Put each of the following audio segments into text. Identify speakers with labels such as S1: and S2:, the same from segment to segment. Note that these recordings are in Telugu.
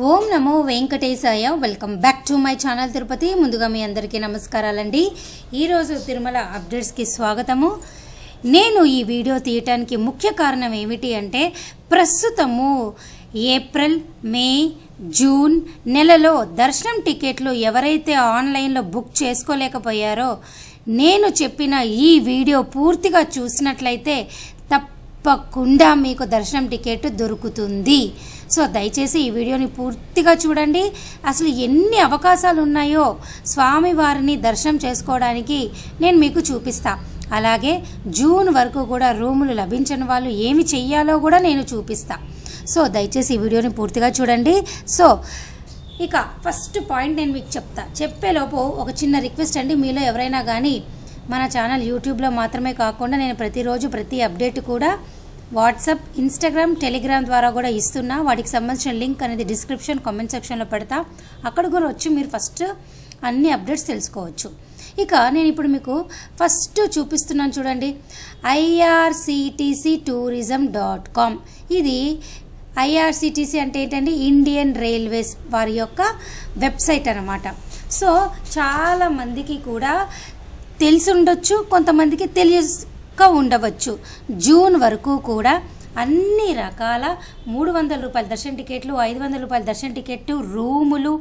S1: Om Namo Venkatesaya. Welcome back to my channel Tirupati. ముందుగా మీ అందరికీ నమస్కారాలండి. ఈరోజు తిరుమల అప్డేట్స్కి స్వాగతము. నేను ఈ వీడియో తీయటానికి ముఖ్య కారణం ఏమిటి అంటే, ప్రస్తుతము ఏప్రిల్, మే, జూన్ నెలలో దర్శనం టికెట్లు ఎవరైతే ఆన్లైన్లో బుక్ చేసుకోలేకపోయారో, నేను చెప్పిన ఈ వీడియో పూర్తిగా చూసినట్లయితే తప్పకుండా మీకు దర్శనం టికెట్ దొరుకుతుంది. సో దయచేసి ఈ వీడియోని పూర్తిగా చూడండి. అసలు ఎన్ని అవకాశాలు ఉన్నాయో స్వామివారిని దర్శనం చేసుకోవడానికి నేను మీకు చూపిస్తా. అలాగే జూన్ వరకు కూడా రూములు లభించని వాళ్ళు ఏమి చెయ్యాలో కూడా నేను చూపిస్తా. సో దయచేసి ఈ వీడియోని పూర్తిగా చూడండి. సో ఇక ఫస్ట్ పాయింట్ నేను మీకు చెప్పేలోపు ఒక చిన్న రిక్వెస్ట్ అండి. మీలో ఎవరైనా కానీ మన ఛానల్ యూట్యూబ్లో మాత్రమే కాకుండా నేను ప్రతిరోజు ప్రతి అప్డేట్ కూడా వాట్సాప్, ఇన్స్టాగ్రామ్, టెలిగ్రామ్ ద్వారా కూడా ఇస్తున్నా. వాటికి సంబంధించిన లింక్ అనేది డిస్క్రిప్షన్, కామెంట్ సెక్షన్లో పెడతా. అక్కడ కూడా వచ్చి మీరు ఫస్ట్ అన్ని అప్డేట్స్ తెలుసుకోవచ్చు. ఇక నేను ఇప్పుడు మీకు ఫస్ట్ చూపిస్తున్నాను చూడండి, irctctourism.com. ఇది ఐఆర్సిటీసీ అంటే ఏంటండి, ఇండియన్ రైల్వేస్ వారి యొక్క వెబ్సైట్ అన్నమాట. సో చాలా మందికి కూడా తెలిసి ఉండొచ్చు, కొంతమందికి తెలియక ఉండవచ్చు. జూన్ వరకు కూడా అన్ని రకాల 300 రూపాయల దర్శన టికెట్లు, 500 రూపాయల దర్శన టికెట్లు, రూములు,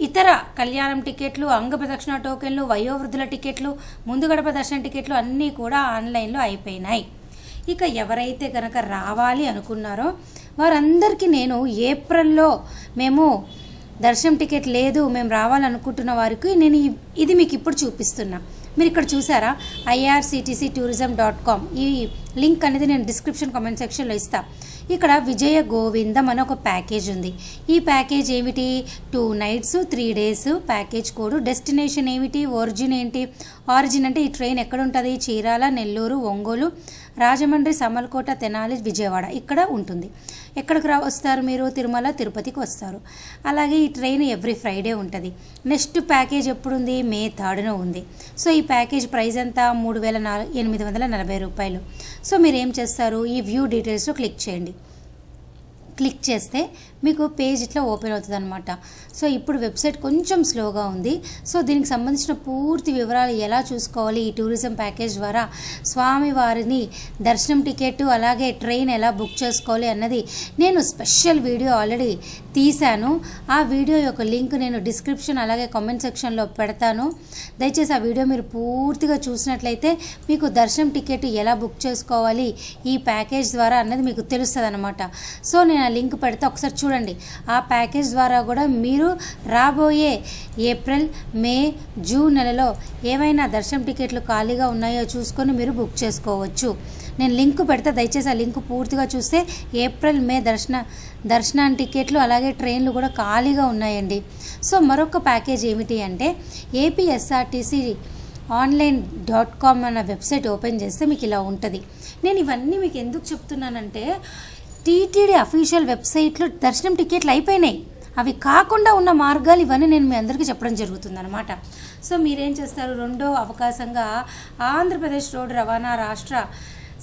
S1: ఇతర కళ్యాణం టికెట్లు, అంగ ప్రదక్షిణ టోకెన్లు, వయోవృద్ధుల టికెట్లు, ముందు గడప దర్శన టికెట్లు అన్నీ కూడా ఆన్లైన్లో అయిపోయినాయి. ఇక ఎవరైతే కనుక రావాలి అనుకున్నారో వారందరికీ నేను ఏప్రిల్లో మేము దర్శనం టికెట్ లేదు, మేము రావాలనుకుంటున్న వారికి నేను ఇది మీకు ఇప్పుడు చూపిస్తున్నా. మీరు ఇక్కడ చూసారా, irctctourism.com. ఈ లింక్ అనేది నేను డిస్క్రిప్షన్, కామెంట్ సెక్షన్లో ఇస్తా. ఇక్కడ విజయ గోవిందం అనే ఒక ప్యాకేజ్ ఉంది. ఈ ప్యాకేజ్ ఏమిటి, 2 nights 3 days package code. Destination ఏమిటి, ఒరిజిన్ ఏంటి. ఆరిజిన్ అంటే ఈ ట్రైన్ ఎక్కడ ఉంటుంది, చీరాల, నెల్లూరు, ఒంగోలు, రాజమండ్రి, సమల్కోట, తెనాలి, విజయవాడ ఇక్కడ ఉంటుంది. ఎక్కడికి వస్తారు మీరు, తిరుమల, తిరుపతికి వస్తారు. అలాగే ఈ ట్రైన్ ఎవ్రీ ఫ్రైడే ఉంటుంది. నెక్స్ట్ ప్యాకేజ్ ఎప్పుడు ఉంది, మే 3rd ఉంది. సో ఈ ప్యాకేజ్ ప్రైస్ ఎంత, 3840 రూపాయలు. సో మీరు ఏం చేస్తారు, ఈ వ్యూ డీటెయిల్స్లో క్లిక్ చేయండి. క్లిక్ చేస్తే మీకు పేజ్ ఇట్లా ఓపెన్ అవుతుంది అనమాట. సో ఇప్పుడు వెబ్సైట్ కొంచెం స్లోగా ఉంది. సో దీనికి సంబంధించిన పూర్తి వివరాలు ఎలా చూసుకోవాలి, ఈ టూరిజం ప్యాకేజ్ ద్వారా స్వామివారిని దర్శనం టికెట్ అలాగే ట్రైన్ ఎలా బుక్ చేసుకోవాలి అన్నది నేను స్పెషల్ వీడియో ఆల్రెడీ తీశాను. ఆ వీడియో యొక్క లింక్ నేను డిస్క్రిప్షన్ అలాగే కామెంట్ సెక్షన్లో పెడతాను. దయచేసి ఆ వీడియో మీరు పూర్తిగా చూసినట్లయితే మీకు దర్శనం టికెట్ ఎలా బుక్ చేసుకోవాలి ఈ ప్యాకేజ్ ద్వారా అన్నది మీకు తెలుస్తుంది అనమాట. సో నేను ఆ లింక్ పెడితే ఒకసారి చూడండి. ఆ ప్యాకేజ్ ద్వారా కూడా మీరు రాబోయే ఏప్రిల్, మే, జూన్ నెలలో ఏవైనా దర్శనం టికెట్లు ఖాళీగా ఉన్నాయో చూసుకొని మీరు బుక్ చేసుకోవచ్చు. నేను లింక్ పెడితే దయచేసి ఆ లింక్ పూర్తిగా చూస్తే ఏప్రిల్, మే దర్శనానికి టికెట్లు అలాగే ట్రైన్లు కూడా ఖాళీగా ఉన్నాయండి. సో మరొక ప్యాకేజ్ ఏమిటి అంటే, ఏపీఎస్ఆర్టీసీ online.com అన్న వెబ్సైట్ ఓపెన్ చేస్తే మీకు ఇలా ఉంటుంది. నేను ఇవన్నీ మీకు ఎందుకు చెప్తున్నానంటే, టీటీడీ అఫీషియల్ వెబ్సైట్లో దర్శనం టికెట్లు అయిపోయినాయి. అవి కాకుండా ఉన్న మార్గాలు ఇవన్నీ నేను మీ అందరికీ చెప్పడం జరుగుతుంది అనమాట. సో మీరేం చేస్తారు, రెండో అవకాశంగా ఆంధ్రప్రదేశ్ రోడ్డు రవాణా రాష్ట్ర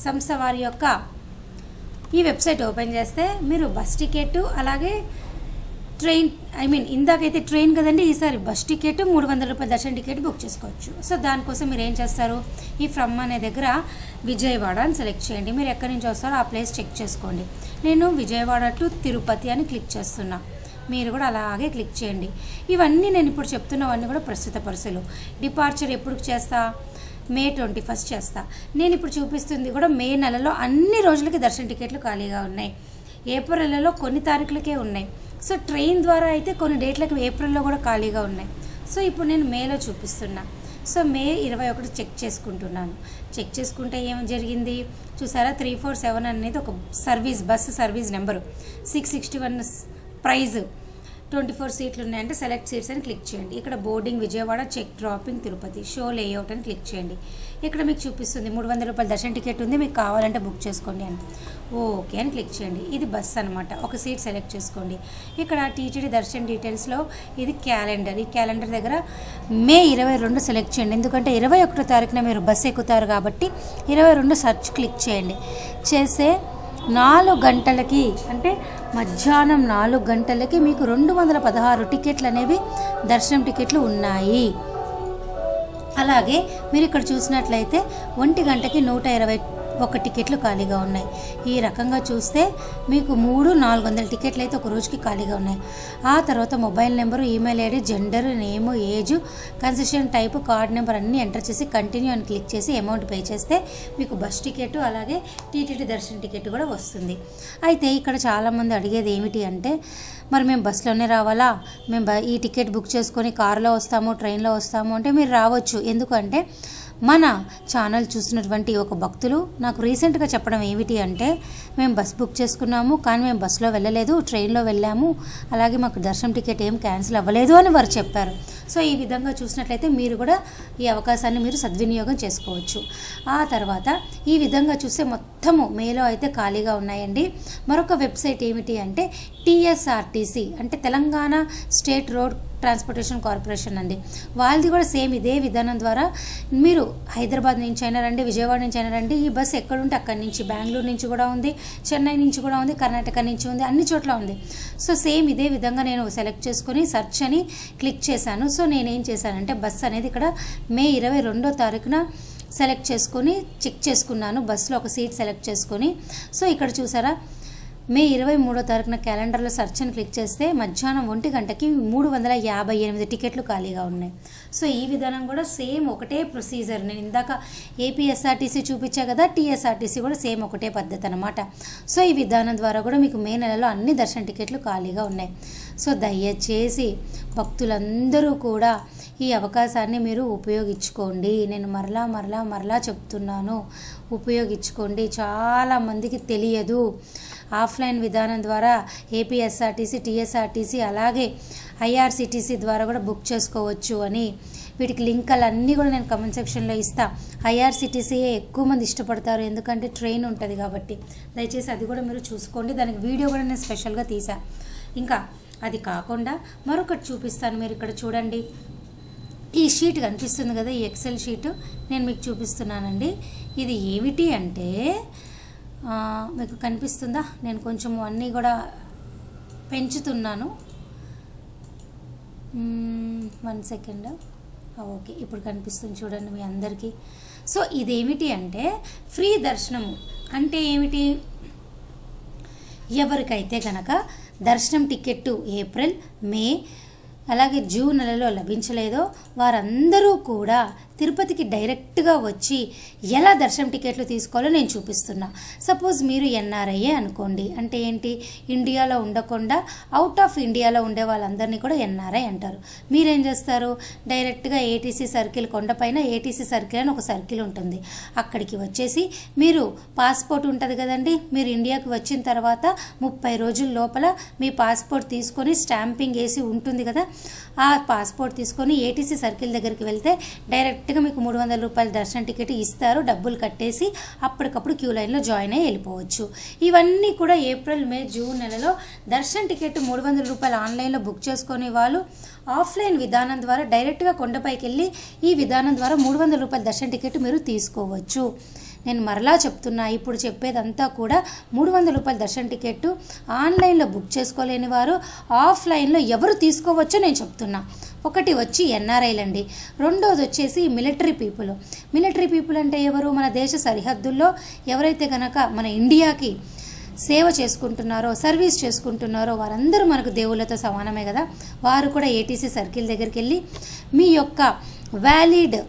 S1: సంస్థ వారి యొక్క ఈ వెబ్సైట్ ఓపెన్ చేస్తే మీరు బస్ టికెట్ అలాగే ట్రైన్, ఇందాకైతే ట్రైన్ కదండి, ఈసారి బస్ టికెట్ 300 రూపాయల దర్శన టికెట్ బుక్ చేసుకోవచ్చు. సో దానికోసం మీరు ఏం చేస్తారు, ఈ ఫ్రమ్ అనే దగ్గర విజయవాడ అని సెలెక్ట్ చేయండి. మీరు ఎక్కడి నుంచి వస్తారో ఆ ప్లేస్ చెక్ చేసుకోండి. నేను విజయవాడ టు తిరుపతి అని క్లిక్ చేస్తున్నా. మీరు కూడా అలాగే క్లిక్ చేయండి. ఇవన్నీ నేను ఇప్పుడు చెప్తున్నవన్నీ కూడా ప్రస్తుత పరిస్థితులు. డిపార్చర్ ఎప్పుడు చేస్తా, మే 21 చేస్తా. నేను ఇప్పుడు చూపిస్తుంది కూడా మే నెలలో అన్ని రోజులకి దర్శన టికెట్లు ఖాళీగా ఉన్నాయి. ఏప్రిల్ నెలలో కొన్ని తారీఖులకే ఉన్నాయి. సో ట్రైన్ ద్వారా అయితే కొన్ని డేట్లకు ఏప్రిల్లో కూడా ఖాళీగా ఉన్నాయి. సో ఇప్పుడు నేను మేలో చూపిస్తున్నా. సో మే 21 చెక్ చేసుకుంటున్నాను. చెక్ చేసుకుంటే ఏం జరిగింది చూసారా, 347 అనేది ఒక service, bus service number, 661 price, 24 సీట్లు ఉన్నాయంటే సెలెక్ట్ సీట్స్ అని క్లిక్ చేయండి. ఇక్కడ boarding Vijayawada, check dropping Tirupati, show layout అని క్లిక్ చేయండి. ఇక్కడ మీకు చూపిస్తుంది 300 రూపాయల దర్శన టికెట్ ఉంది, మీకు కావాలంటే బుక్ చేసుకోండి అని. ఓకే అని క్లిక్ చేయండి. ఇది బస్ అనమాట. ఒక సీట్ సెలెక్ట్ చేసుకోండి. ఇక్కడ టీటీడీ దర్శన్ డీటెయిల్స్లో ఇది క్యాలెండర్. ఈ క్యాలెండర్ దగ్గర మే 22 సెలెక్ట్ చేయండి. ఎందుకంటే 21వ తారీఖున మీరు బస్సు ఎక్కుతారు కాబట్టి 22 సెర్చ్ క్లిక్ చేయండి. చేస్తే 4 గంటలకి అంటే మధ్యాహ్నం 4 గంటలకి మీకు 216 టికెట్లు అనేవి దర్శనం టికెట్లు ఉన్నాయి. అలాగే మీరు ఇక్కడ చూసినట్లయితే 1 గంటకి 121 టికెట్లు ఖాళీగా ఉన్నాయి. ఈ రకంగా చూస్తే మీకు 300-400 టికెట్లు అయితే ఒక రోజుకి ఖాళీగా ఉన్నాయి. ఆ తర్వాత mobile number, email ID, gender, name, age, concession type, card number అన్నీ ఎంటర్ చేసి కంటిన్యూ అని క్లిక్ చేసి అమౌంట్ పే చేస్తే మీకు బస్ టికెట్ అలాగే టీటీడీ దర్శనం టికెట్ కూడా వస్తుంది. అయితే ఇక్కడ చాలామంది అడిగేది ఏమిటి అంటే, మరి మేము బస్సులోనే రావాలా, మేము ఈ టికెట్ బుక్ చేసుకొని కారులో వస్తాము, ట్రైన్లో వస్తాము అంటే మీరు రావచ్చు. ఎందుకంటే మన ఛానల్ చూసినటువంటి ఒక భక్తులు నాకు రీసెంట్గా చెప్పడం ఏమిటి అంటే, మేము బస్ బుక్ చేసుకున్నాము కానీ మేము బస్సులో వెళ్ళలేదు, ట్రైన్లో వెళ్ళాము, అలాగే మాకు దర్శనం టికెట్ ఏం క్యాన్సిల్ అవ్వలేదు అని వారు చెప్పారు. సో ఈ విధంగా చూసినట్లయితే మీరు కూడా ఈ అవకాశాన్ని మీరు సద్వినియోగం చేసుకోవచ్చు. ఆ తర్వాత ఈ విధంగా చూస్తే మొత్తము మేలో అయితే ఖాళీగా ఉన్నాయండి. మరొక వెబ్సైట్ ఏమిటి అంటే టీఎస్ఆర్టీసీ అంటే Telangana state road transportation corporation అండి. వాళ్ళది కూడా సేమ్ ఇదే విధానం ద్వారా మీరు హైదరాబాద్ నుంచి అయినా రండి, విజయవాడ నుంచి అయినా రండి, ఈ బస్సు ఎక్కడుంటే అక్కడి నుంచి, బెంగళూరు నుంచి కూడా ఉంది, చెన్నై నుంచి కూడా ఉంది, కర్ణాటక నుంచి ఉంది, అన్ని చోట్ల ఉంది. సో సేమ్ ఇదే విధంగా నేను సెలెక్ట్ చేసుకొని సెర్చ్ అని క్లిక్ చేశాను. సో నేనేం చేశానంటే బస్సు అనేది ఇక్కడ మే 22వ తారీఖున సెలెక్ట్ చేసుకొని చెక్ చేసుకున్నాను, బస్సులో ఒక సీట్ సెలెక్ట్ చేసుకొని. సో ఇక్కడ చూసారా, మే 23వ తారీఖున క్యాలెండర్లో సెర్చ్ అని క్లిక్ చేస్తే మధ్యాహ్నం 1 గంటకి 358 టికెట్లు ఖాళీగా ఉన్నాయి. సో ఈ విధానం కూడా సేమ్ ఒకటే ప్రొసీజర్. నేను ఇందాక ఏపీఎస్ఆర్టీసీ చూపించా కదా, టీఎస్ఆర్టీసీ కూడా సేమ్ ఒకటే పద్ధతి అనమాట. సో ఈ విధానం ద్వారా కూడా మీకు మే నెలలో అన్ని దర్శన టికెట్లు ఖాళీగా ఉన్నాయి. సో దయచేసి భక్తులందరూ కూడా ఈ అవకాశాన్ని మీరు ఉపయోగించుకోండి. నేను మరలా చెప్తున్నాను, ఉపయోగించుకోండి. చాలామందికి తెలియదు ఆఫ్లైన్ విధానం ద్వారా ఏపీఎస్ఆర్టీసీ, టీఎస్ఆర్టీసీ అలాగే ఐఆర్సిటీసీ ద్వారా కూడా బుక్ చేసుకోవచ్చు అని. వీటికి లింకులు అన్నీ కూడా నేను కమెంట్ సెక్షన్లో ఇస్తా. ఐఆర్సిటీసీయే ఎక్కువ మంది ఇష్టపడతారు, ఎందుకంటే ట్రైన్ ఉంటుంది కాబట్టి. దయచేసి అది కూడా మీరు చూసుకోండి. దానికి వీడియో కూడా నేను స్పెషల్గా తీసా. ఇంకా అది కాకుండా మరొకటి చూపిస్తాను. మీరు ఇక్కడ చూడండి, ఈ షీట్ కనిపిస్తుంది కదా, ఈ ఎక్సెల్ షీటు నేను మీకు చూపిస్తున్నానండి. ఇది ఏమిటి అంటే మీకు కనిపిస్తుందా, నేను కొంచెం అన్నీ కూడా పెంచుతున్నాను. 1 సెకండ్. ఓకే, ఇప్పుడు కనిపిస్తుంది చూడండి మీ అందరికీ. సో ఇదేమిటి అంటే ఫ్రీ దర్శనము అంటే ఏమిటి, ఎవరికైతే కనుక దర్శనం టికెట్టు ఏప్రిల్, మే అలాగే జూన్ నెలలో లభించలేదో వారందరూ కూడా తిరుపతికి డైరెక్ట్గా వచ్చి ఎలా దర్శనం టికెట్లు తీసుకోవాలో నేను చూపిస్తున్నా. సపోజ్ మీరు ఎన్ఆర్ఐఏ అనుకోండి, అంటే ఏంటి, ఇండియాలో ఉండకుండా అవుట్ ఆఫ్ ఇండియాలో ఉండే వాళ్ళందరినీ కూడా ఎన్ఆర్ఐ అంటారు. మీరేం చేస్తారు, డైరెక్ట్గా ఏటీసీ సర్కిల్, కొండపైన ఏటీసీ సర్కిల్ అని ఒక సర్కిల్ ఉంటుంది, అక్కడికి వచ్చేసి మీరు పాస్పోర్ట్ ఉంటుంది కదండి, మీరు ఇండియాకి వచ్చిన తర్వాత 30 రోజుల లోపల మీ పాస్పోర్ట్ తీసుకొని స్టాంపింగ్ వేసి ఉంటుంది కదా, ఆ పాస్పోర్ట్ తీసుకొని ఏటీసీ సర్కిల్ దగ్గరికి వెళ్తే డైరెక్ట్గా మీకు 300 రూపాయల దర్శనం టికెట్ ఇస్తారు. డబ్బులు కట్టేసి అప్పటికప్పుడు క్యూ లైన్లో జాయిన్ అయ్యి వెళ్ళిపోవచ్చు. ఇవన్నీ కూడా ఏప్రిల్, మే, జూన్ నెలలో దర్శనం టికెట్ 300 రూపాయలు ఆన్లైన్లో బుక్ చేసుకునే వాళ్ళు ఆఫ్లైన్ విధానం ద్వారా డైరెక్ట్గా కొండపైకి వెళ్ళి ఈ విధానం ద్వారా 300 రూపాయల దర్శనం టికెట్ మీరు తీసుకోవచ్చు. నేను మరలా చెప్తున్నా, ఇప్పుడు చెప్పేదంతా కూడా 300 రూపాయల దర్శనం టికెట్ ఆన్లైన్లో బుక్ చేసుకోలేని వారు ఆఫ్లైన్లో ఎవరు తీసుకోవచ్చో నేను చెప్తున్నా. ఒకటి వచ్చి ఎన్ఆర్ఐలండి, రెండోది వచ్చేసి మిలిటరీ పీపుల్. మిలిటరీ పీపుల్ అంటే ఎవరు, మన దేశ సరిహద్దుల్లో ఎవరైతే కనుక మన ఇండియాకి సేవ చేసుకుంటున్నారో, సర్వీస్ చేసుకుంటున్నారో వారందరూ మనకు దేవుళ్ళతో సమానమే కదా. వారు కూడా ఏటీసీ సర్కిల్ దగ్గరికి వెళ్ళి మీ యొక్క వ్యాలిడ్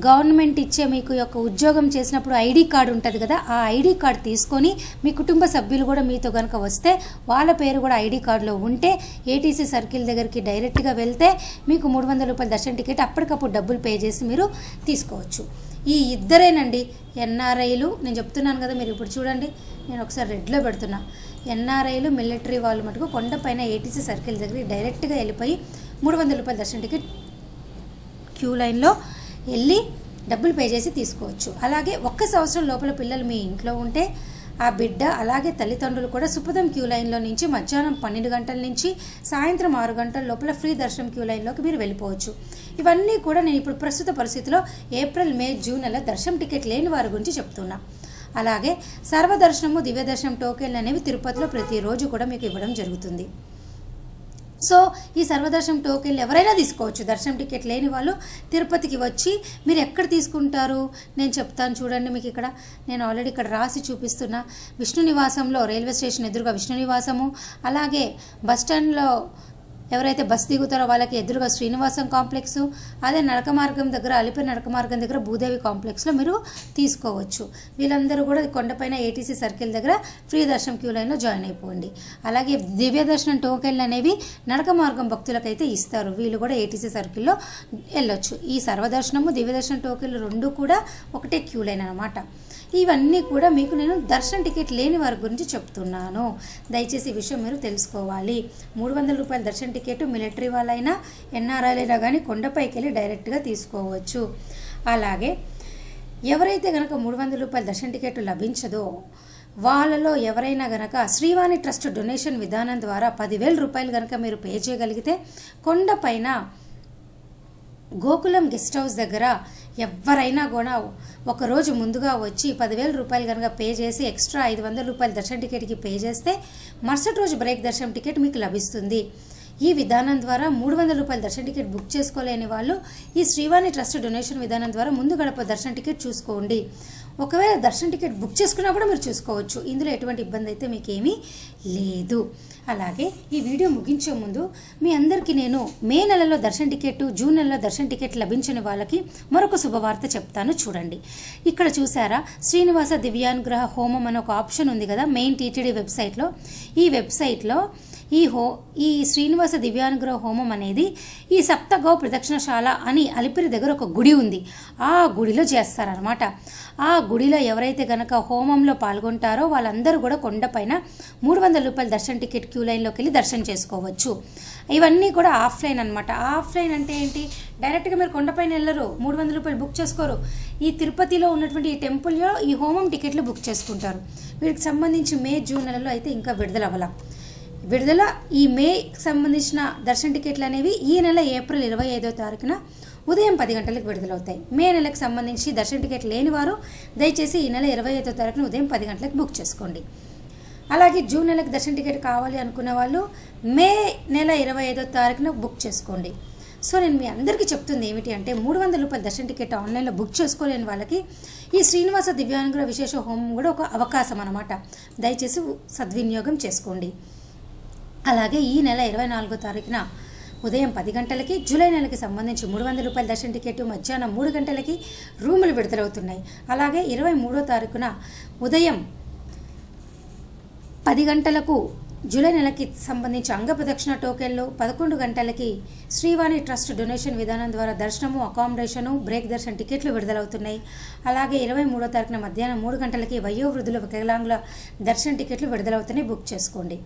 S1: గవర్నమెంట్ ఇచ్చే మీకు యొక్క ఉద్యోగం చేసినప్పుడు ఐడి కార్డు ఉంటుంది కదా, ఆ ఐడి కార్డు తీసుకొని మీ కుటుంబ సభ్యులు కూడా మీతో కనుక వస్తే వాళ్ళ పేరు కూడా ఐడి కార్డులో ఉంటే ఏటీసీ సర్కిల్ దగ్గరికి డైరెక్ట్గా వెళ్తే మీకు 300 రూపాయల దర్శనం టికెట్ అప్పటికప్పుడు డబ్బులు పే చేసి మీరు తీసుకోవచ్చు. ఈ ఇద్దరేనండి ఎన్ఆర్ఐలు. నేను చెప్తున్నాను కదా, మీరు ఇప్పుడు చూడండి, నేను ఒకసారి రెడ్లో పెడుతున్నా. ఎన్ఆర్ఐలు, మిలిటరీ వాళ్ళు మటుకు కొండపైన ఏటీసీ సర్కిల్ దగ్గరికి డైరెక్ట్గా వెళ్ళిపోయి 300 రూపాయల దర్శనం టికెట్ క్యూ లైన్లో వెళ్ళి డబ్బులు పే చేసి తీసుకోవచ్చు. అలాగే 1 సంవత్సరం లోపల పిల్లలు మీ ఇంట్లో ఉంటే ఆ బిడ్డ అలాగే తల్లిదండ్రులు కూడా సుపదం క్యూ లైన్లో నుంచి మధ్యాహ్నం 12 గంటల నుంచి సాయంత్రం 6 గంటల లోపల ఫ్రీ దర్శనం క్యూ లైన్లోకి మీరు వెళ్ళిపోవచ్చు. ఇవన్నీ కూడా నేను ఇప్పుడు ప్రస్తుత పరిస్థితిలో ఏప్రిల్, మే, జూన్ నెల దర్శనం టికెట్ లేని వారి గురించి చెప్తున్నా. అలాగే సర్వదర్శనము దివ్యదర్శనం టోకెన్లు అనేవి తిరుపతిలో ప్రతిరోజు కూడా మీకు ఇవ్వడం జరుగుతుంది. సో ఈ సర్వదర్శనం టోకెన్లు ఎవరైనా తీసుకోవచ్చు. దర్శనం టికెట్ లేని వాళ్ళు తిరుపతికి వచ్చి మీరు ఎక్కడ తీసుకుంటారు నేను చెప్తాను చూడండి. మీకు ఇక్కడ నేను ఆల్రెడీ ఇక్కడ రాసి చూపిస్తున్నా. విష్ణు నివాసంలో రైల్వే స్టేషన్ ఎదురుగా విష్ణు నివాసము, అలాగే బస్టాండ్లో ఎవరైతే బస్ దిగుతారో వాళ్ళకి ఎదురుగా శ్రీనివాసం కాంప్లెక్స్, అదే నడక మార్గం దగ్గర అలిపిరి నడక మార్గం దగ్గర భూదేవి కాంప్లెక్స్లో మీరు తీసుకోవచ్చు. వీళ్ళందరూ కూడా కొండపైన ఏటీసీ సర్కిల్ దగ్గర ఫ్రీ దర్శనం క్యూ లైన్లో జాయిన్ అయిపోండి. అలాగే దివ్య దర్శనం టోకెన్లు అనేవి నడక మార్గం భక్తులకైతే ఇస్తారు. వీళ్ళు కూడా ఏటీసీ సర్కిల్లో వెళ్ళొచ్చు. ఈ సర్వదర్శనము దివ్య దర్శనం టోకెన్లు రెండు కూడా ఒకటే క్యూ లైన్ అనమాట. ఇవన్నీ కూడా మీకు నేను దర్శనం టికెట్ లేని వారి గురించి చెప్తున్నాను. దయచేసి ఈ విషయం మీరు తెలుసుకోవాలి. 300 రూపాయల దర్శనం టికెట్ మిలిటరీ వాళ్ళైనా ఎన్ఆర్ఐలైనా కానీ కొండపైకి వెళ్ళి డైరెక్ట్గా తీసుకోవచ్చు. అలాగే ఎవరైతే కనుక 300 రూపాయల దర్శనం టికెట్ లభించదో వాళ్ళలో ఎవరైనా గనక శ్రీవాణి ట్రస్ట్ డొనేషన్ విధానం ద్వారా 10,000 రూపాయలు కనుక మీరు పే చేయగలిగితే కొండపైన గోకులం గెస్ట్ హౌస్ దగ్గర ఎవరైనా కూడా ఒకరోజు ముందుగా వచ్చి 10,000 రూపాయలు కనుక పే చేసి ఎక్స్ట్రా 500 రూపాయల దర్శనం టికెట్కి పే చేస్తే మరుసటి రోజు బ్రేక్ దర్శనం టికెట్ మీకు లభిస్తుంది. ఈ విధానం ద్వారా 300 రూపాయల దర్శనం టికెట్ బుక్ చేసుకోలేని వాళ్ళు ఈ శ్రీవాణి ట్రస్ట్ డొనేషన్ విధానం ద్వారా ముందు గడప దర్శనం టికెట్ చూసుకోండి. ఒకవేళ దర్శనం టికెట్ బుక్ చేసుకున్నా కూడా మీరు చూసుకోవచ్చు. ఇందులో ఎటువంటి ఇబ్బంది అయితే మీకేమీ లేదు. అలాగే ఈ వీడియో ముగించే ముందు మీ అందరికీ నేను మే నెలలో దర్శనం టికెట్, జూన్ నెలలో దర్శనం టికెట్ లభించని వాళ్ళకి మరొక శుభవార్త చెప్తాను చూడండి. ఇక్కడ చూసారా శ్రీనివాస దివ్యానుగ్రహ హోమం అనే ఒక ఆప్షన్ ఉంది కదా మెయిన్ టీటీడీ వెబ్సైట్లో. ఈ వెబ్సైట్లో ఈ శ్రీనివాస దివ్యానుగ్రహ హోమం అనేది ఈ సప్తగౌ ప్రదక్షిణశాల అని అలిపిరి దగ్గర ఒక గుడి ఉంది. ఆ గుడిలో చేస్తారనమాట. ఆ గుడిలో ఎవరైతే గనక హోమంలో పాల్గొంటారో వాళ్ళందరూ కూడా కొండపైన 300 రూపాయల దర్శనం టికెట్ క్యూ లైన్లోకి వెళ్ళి దర్శనం చేసుకోవచ్చు. ఇవన్నీ కూడా ఆఫ్లైన్ అనమాట. ఆఫ్లైన్ అంటే ఏంటి? డైరెక్ట్గా మీరు కొండపైన వెళ్ళరు, 300 రూపాయలు బుక్ చేసుకోరు. ఈ తిరుపతిలో ఉన్నటువంటి ఈ టెంపుల్లో ఈ హోమం టికెట్లు బుక్ చేసుకుంటారు. వీటికి సంబంధించి మే జూన్ నెలలో అయితే ఇంకా విడుదల ఈ మేకి సంబంధించిన దర్శన టికెట్లు అనేవి ఈ నెల ఏప్రిల్ 25వ తారీఖున ఉదయం 10 గంటలకు విడుదలవుతాయి. మే నెలకు సంబంధించి దర్శన టికెట్ లేని వారు దయచేసి ఈ నెల 25వ తారీఖున ఉదయం 10 గంటలకు బుక్ చేసుకోండి. అలాగే జూన్ నెలకు దర్శన టికెట్ కావాలి అనుకున్న వాళ్ళు మే నెల 25వ తారీఖున బుక్ చేసుకోండి. సో నేను మీ అందరికీ చెప్తుంది ఏమిటి అంటే 300 రూపాయల దర్శన టికెట్ ఆన్లైన్లో బుక్ చేసుకోలేని వాళ్ళకి ఈ శ్రీనివాస దివ్యానుగ్రహ విశేష హోమం కూడా ఒక అవకాశం అన్నమాట. దయచేసి సద్వినియోగం చేసుకోండి. అలాగే ఈ నెల 24వ తారీఖున ఉదయం 10 గంటలకి జూలై నెలకి సంబంధించి 300 రూపాయల దర్శన టికెట్ మధ్యాహ్నం 3 గంటలకి రూములు విడుదలవుతున్నాయి. అలాగే 23వ తారీఖున ఉదయం 10 గంటలకు జూలై నెలకి సంబంధించి అంగ ప్రదక్షిణ టోకెన్లు, 11 గంటలకి శ్రీవాణి ట్రస్ట్ డొనేషన్ విధానం ద్వారా దర్శనము, అకామిడేషను, బ్రేక్ దర్శన టికెట్లు విడుదలవుతున్నాయి. అలాగే 23వ తారీఖున మధ్యాహ్నం 3 గంటలకి వయోవృద్ధుల వికలాంగుల దర్శన టికెట్లు విడుదలవుతున్నాయి, బుక్ చేసుకోండి.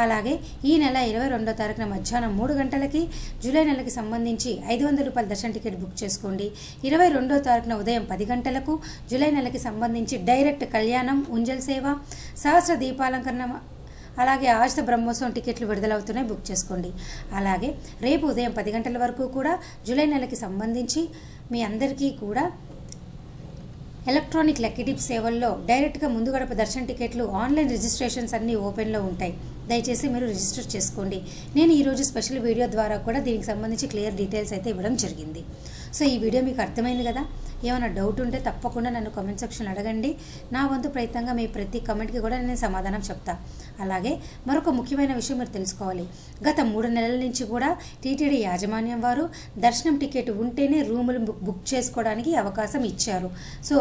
S1: అలాగే ఈ నెల 22వ తారీఖున మధ్యాహ్నం 3 గంటలకి జూలై నెలకి సంబంధించి 500 రూపాయల దర్శన టికెట్ బుక్ చేసుకోండి. 22వ తారీఖున ఉదయం 10 గంటలకు జూలై నెలకి సంబంధించి డైరెక్ట్ కళ్యాణం, ఉంజల్ సేవ, సహస్ర దీపాలంకరణ, అలాగే ఆశ్త బ్రహ్మోత్సవం టికెట్లు విడుదలవుతున్నాయి, బుక్ చేసుకోండి. అలాగే రేపు ఉదయం 10 గంటల వరకు కూడా జూలై నెలకి సంబంధించి మీ అందరికీ కూడా ఎలక్ట్రానిక్ లక్కీ టిప్ సేవల్లో డైరెక్ట్గా ముందు గడప దర్శన టికెట్లు ఆన్లైన్ రిజిస్ట్రేషన్స్ అన్నీ ఓపెన్లో ఉంటాయి. దయచేసి మీరు రిజిస్టర్ చేసుకోండి. నేను ఈరోజు స్పెషల్ వీడియో ద్వారా కూడా దీనికి సంబంధించి క్లియర్ డీటెయిల్స్ అయితే ఇవ్వడం జరిగింది. సో ఈ వీడియో మీకు అర్థమైంది కదా? ఏమైనా డౌట్ ఉంటే తప్పకుండా నన్ను కామెంట్ సెక్షన్లో అడగండి. నా వంతు ప్రయత్నంగా మీ ప్రతి కామెంట్కి కూడా నేను సమాధానం చెప్తా. అలాగే మరొక ముఖ్యమైన విషయం మీరు తెలుసుకోవాలి. గత 3 నెలల నుంచి కూడా టీటీడీ యాజమాన్యం వారు దర్శనం టికెట్ ఉంటేనే రూములు బుక్ చేసుకోవడానికి అవకాశం ఇచ్చారు. సో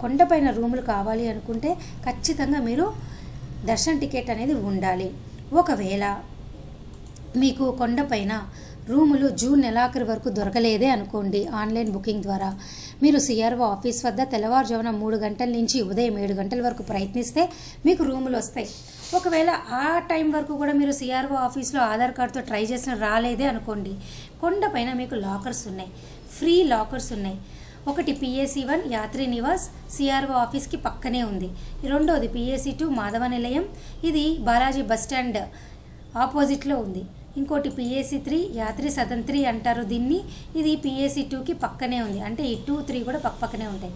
S1: కొండపైన రూములు కావాలి అనుకుంటే ఖచ్చితంగా మీరు దర్శన టికెట్ అనేది ఉండాలి. ఒకవేళ మీకు కొండపైన రూములు జూన్ నెలాఖరు వరకు దొరకలేదే అనుకోండి, ఆన్లైన్ బుకింగ్ ద్వారా మీరు సిఆర్ఓ ఆఫీస్ వద్ద తెల్లవారుజామున 3 గంటల నుంచి ఉదయం 7 గంటల వరకు ప్రయత్నిస్తే మీకు రూములు వస్తాయి. ఒకవేళ ఆ టైం వరకు కూడా మీరు సిఆర్ఓ ఆఫీస్లో ఆధార్ కార్డుతో ట్రై చేసిన రాలేదే అనుకోండి, కొండపైన మీకు లాకర్స్ ఉన్నాయి, ఫ్రీ లాకర్స్ ఉన్నాయి. ఒకటి PAC1 యాత్రి నివాస్ సిఆర్ఓ ఆఫీస్కి పక్కనే ఉంది. రెండోది PAC2 మాధవ నిలయం, ఇది బాలాజీ బస్ స్టాండ్ ఆపోజిట్లో ఉంది. ఇంకోటి PAC 3 యాత్రి సదన్ 3 అంటారు దీన్ని. ఇది PAC 2కి పక్కనే ఉంది, అంటే ఈ 2, 3 కూడా పక్కనే ఉంటాయి.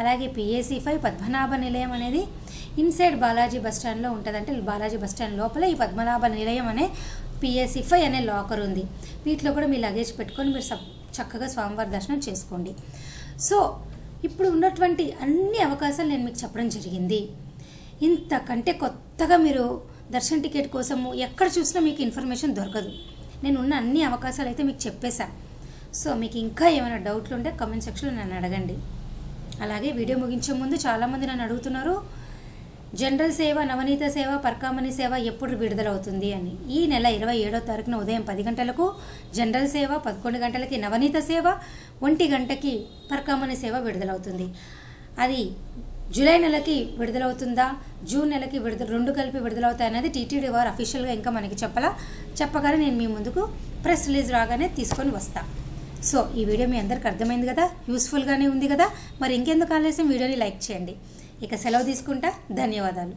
S1: అలాగే PAC 5 పద్మనాభ నిలయం అనేది ఇన్సైడ్ బాలాజీ బస్టాండ్లో ఉంటుంది. అంటే బాలాజీ బస్టాండ్ లోపల ఈ పద్మనాభ నిలయం అనే PAC 5 అనే లాకర్ ఉంది. వీటిలో కూడా మీ లగేజ్ పెట్టుకొని మీరు చక్కగా స్వామివారి దర్శనం చేసుకోండి. సో ఇప్పుడు ఉన్నటువంటి అన్ని అవకాశాలు నేను మీకు చెప్పడం జరిగింది. ఇంతకంటే కొత్తగా మీరు దర్శన టికెట్ కోసము ఎక్కడ చూసినా మీకు ఇన్ఫర్మేషన్ దొరకదు. నేను ఉన్న అన్ని అవకాశాలు అయితే మీకు చెప్పేశా. సో మీకు ఇంకా ఏమైనా డౌట్లు ఉంటే కామెంట్ సెక్షన్లో నన్ను అడగండి. అలాగే వీడియో ముగించే ముందు చాలామంది నన్ను అడుగుతున్నారు జనరల్ సేవ, నవనీత సేవ, పరకామణి సేవ ఎప్పుడు విడుదలవుతుంది అని. ఈ నెల 27వ తారీఖున ఉదయం 10 గంటలకు జనరల్ సేవ, 11 గంటలకి నవనీత సేవ, 1 గంటకి పరకామణి సేవ విడుదలవుతుంది. అది జూలై నెలకి విడుదలవుతుందా, జూన్ నెలకి రెండు కలిపి విడుదలవుతాయి అనేది టీటీడీ వారు అఫీషియల్గా ఇంకా మనకి చెప్పగానే నేను మీ ముందుకు ప్రెస్ రిలీజ్ రాగానే తీసుకొని వస్తా. సో ఈ వీడియో మీ అందరికి అర్థమైంది కదా, యూస్ఫుల్గానే ఉంది కదా. మరి ఇంకెందుకు ఆలస్యం, వీడియోని లైక్ చేయండి. ఇక సెలవు తీసుకుంటా. ధన్యవాదాలు.